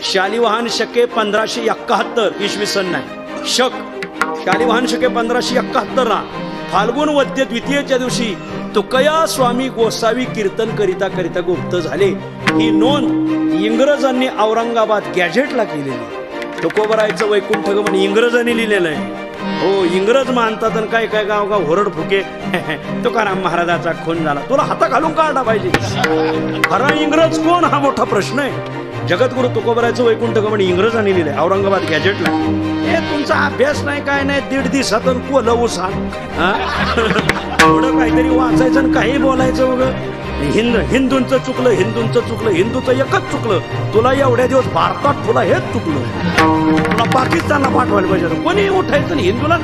शालिवाहन शके 1571 इसवी सन नाही शालिवाहन शके 1571 फाल्गुन वद्य द्वितीयेच्या दिवशी तुकया स्वामी गोसावी कीर्तन करिता करिता गुप्त झाले. ही नोंद इंग्रजांनी औरंगाबाद गॅजेटला केलेली. तुकोबरायचं वैकुंठ गमन इंग्रजांनी लिहिलेलं आहे. हो, इंग्रज मानतात आणि काय काय गाव होरड फुके तुकाराम महाराजाचा खून झाला. तुला हाता घालून काढला पाहिजे. खरा इंग्रज कोण हा मोठा प्रश्न आहे. जगद्गुरु तुकोबरायचं वैकुंठ गमन इंग्रजांनी लिहिलंय औरंगाबाद गॅजेटला. हे तुमचा अभ्यास नाही काय नाही, 1.5 दिवसात कोलवू सांग. थोडं काहीतरी वाचायचं आणि काही बोलायचं बघ. हिंदूंचं चुकलं हिंदूचं एकच चुकलं. तुला एवढ्या दिवस भारतात तुला हेच चुकलं. तुला पाकिस्तानला पाठवायला पाहिजे. कोणी उठायचं हिंदूला